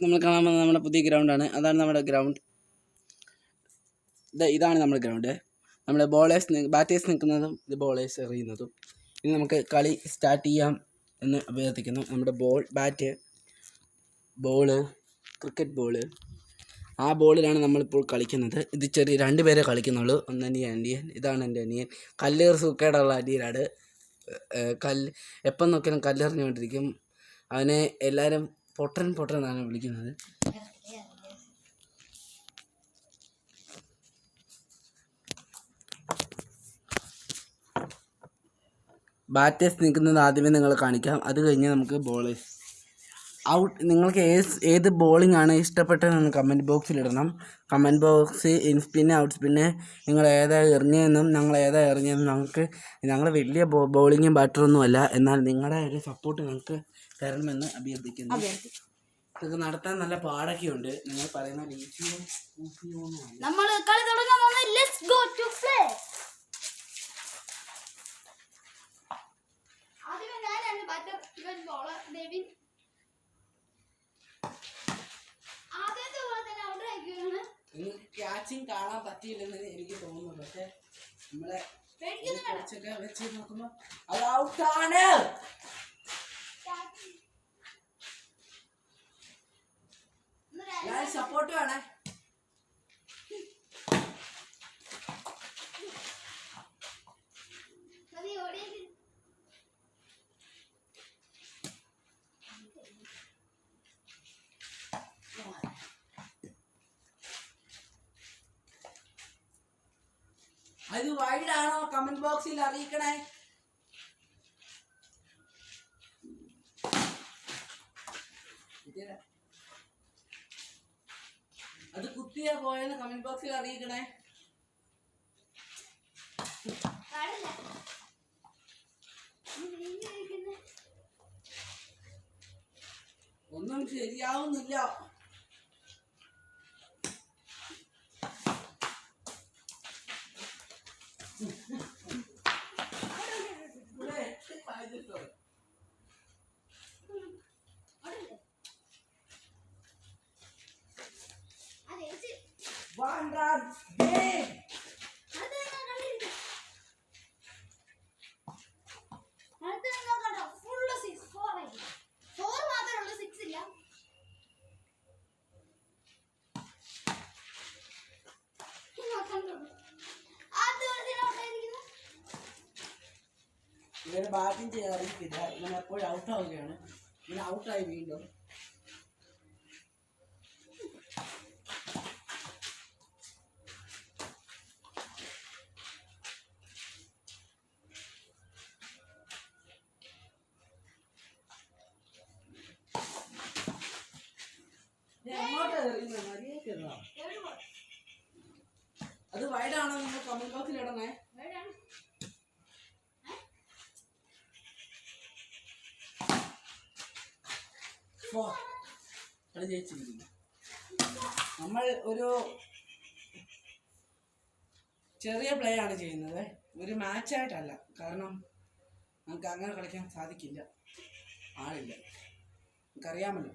നമ്മൾ കാണാൻ പോകുന്നത് നമ്മുടെ പുതിയ ഗ്രൗണ്ടാണ്. അതാണ് നമ്മുടെ ഗ്രൗണ്ട്. ഇതാണ് നമ്മുടെ ഗ്രൗണ്ട്. നമ്മുടെ ബാറ്റേഴ്സ് നിൽക്കുന്നതും ഇത് ബോളേഴ്സ് എറിയുന്നതും. ഇനി നമുക്ക് കളി സ്റ്റാർട്ട് ചെയ്യാം എന്ന് അഭ്യർത്ഥിക്കുന്നു. നമ്മുടെ ബാറ്റ്, ബോള്, ക്രിക്കറ്റ് ബോള്, ആ ബോളിലാണ് നമ്മളിപ്പോൾ കളിക്കുന്നത്. ഇത് ചെറിയ 2 പേരെ കളിക്കുന്നുള്ളൂ. ഒന്ന് എൻ്റെ അനിയൻ, ഇതാണ് എൻ്റെ അനിയൻ. കല്ലേറ് സൂക്കേടുള്ള അനിയനാണ്. എപ്പം നോക്കിയാലും കല്ലെറിഞ്ഞുകൊണ്ടിരിക്കും. അവനെ എല്ലാവരും പൊട്ടൻ എന്നാണ് വിളിക്കുന്നത്. ബാറ്റേഴ്സ് നിൽക്കുന്നത് ആദ്യമേ നിങ്ങൾ കാണിക്കാം. അത് കഴിഞ്ഞ് നമുക്ക് ബോളേഴ്സ് ഔട്ട്. നിങ്ങൾക്ക് ഏത് ബോളിംഗ് ആണ് ഇഷ്ടപ്പെട്ടതെന്ന് കമൻറ്റ് ബോക്സിൽ ഇടണം. Comment box in spin, out spin, നിങ്ങൾ ഏതാ എറിഞ്ഞതെന്നും ഞങ്ങൾ വലിയ ബോളിങ്ങും ബാറ്ററൊന്നും അല്ല. എന്നാൽ നിങ്ങളുടെ ഒരു സപ്പോർട്ട് ഞങ്ങൾക്ക് തരണമെന്ന് അഭ്യർത്ഥിക്കുന്നു. ഇത് നടത്താൻ നല്ല പാടൊക്കെ ഉണ്ട്. നിങ്ങൾ പറയുന്ന രീതിയും നമ്മൾ കളി തുടങ്ങാൻ പോകുന്നത്. Let's go to play. ആദ്യമേ ഞാനാണ് ബാറ്റർ, ഇവൻ ബോളർ ഡേവിൻ. ആദ്യത്തെ ബോൾ തന്നെ ഔട്ട് ആക്കിയാണ്. നിങ്ങൾക്ക് ക്യാച്ചിങ് കാണാൻ പറ്റിയില്ലെന്ന് എനിക്ക് തോന്നുന്നു. പക്ഷെ നമ്മളെ കുറച്ചൊക്കെ വെച്ച് നോക്കുമ്പോൾ അത് ഔട്ടാണ്. സപ്പോർട്ട് വേണേ. അത് വൈഡാണോ കമന്റ് ബോക്സിൽ അറിയിക്കണേ. അത് കുത്തിയാ പോയെന്ന് കമന്റ് ബോക്സിൽ അറിയിക്കണേ. ഒന്നും ശരിയാവുന്നില്ല. ഇവരെ ബാറ്റിംഗ് ചെയ്യാൻ അറിയത്തില്ല. ഇവൻ എപ്പോഴും ഔട്ടാവുകയാണ്. ഇവൻ ഔട്ടായി വീണ്ടും. അത് വൈഡാണോ നിങ്ങൾ കമന്റ് ബോക്സിൽ ഇടണേ. കളി ജയിച്ചിരിക്കുന്നു. നമ്മൾ ഒരു ചെറിയ പ്ലേ ആണ് ചെയ്യുന്നത്, ഒരു മാച്ചായിട്ടല്ല. കാരണം നമുക്ക് അങ്ങനെ കളിക്കാൻ സാധിക്കില്ല, ആളില്ല, നമുക്കറിയാമല്ലോ.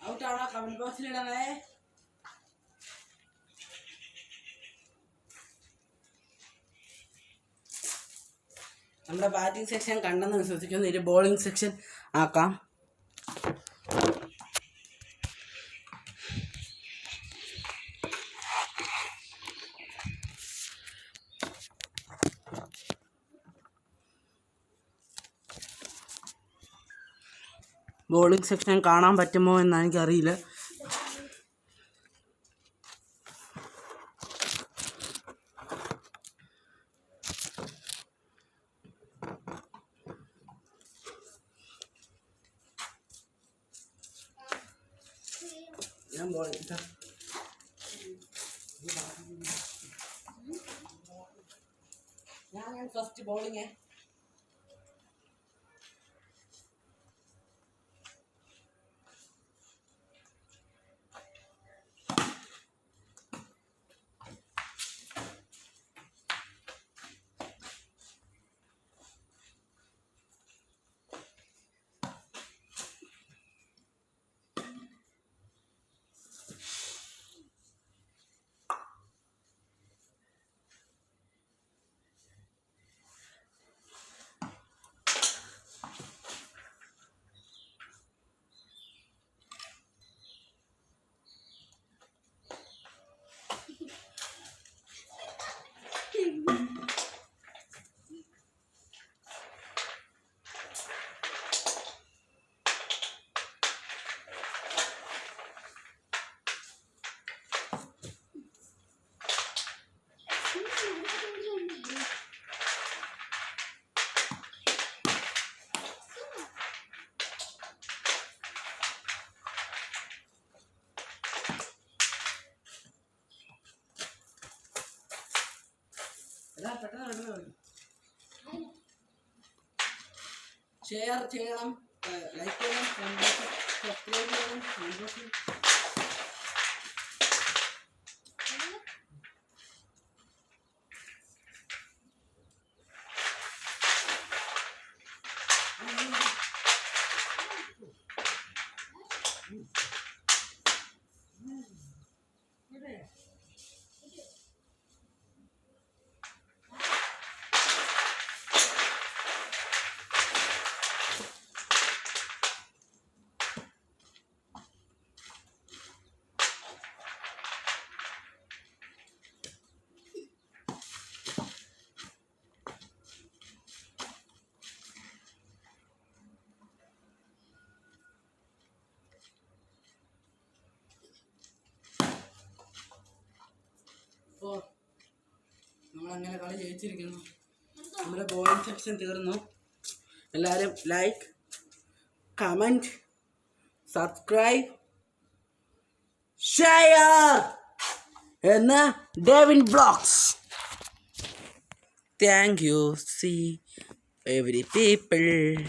ഔട്ടാണോ കമന്റ് ബോക്സിലിടണേ. നമ്മുടെ ബാറ്റിംഗ് സെക്ഷൻ കണ്ടെന്ന് വിശ്വസിക്കുന്നു. ഒരു ബോളിംഗ് സെക്ഷൻ ആക്കാം. ബോളിംഗ് സെക്ഷൻ കാണാൻ പറ്റുമോ എന്ന് എനിക്കറിയില്ല. ഞാൻ ഫസ്റ്റ് ബോളിങ്. ഷെയർ ചെയ്യണം, ലൈക്ക് ചെയ്യണം, സബ്സ്ക്രൈബ് ചെയ്യണം. അപ്പോൾ നമ്മളങ്ങനെ കളി ജയിച്ചിരിക്കുന്നു. നമ്മുടെ ബോളിംഗ് സെക്ഷൻ തീർന്നു. എല്ലാവരും ലൈക്ക്, കമൻറ്റ്, സബ്സ്ക്രൈബ്, ഷെയർ എന്ന് Devin blogs. Thank you. See every people.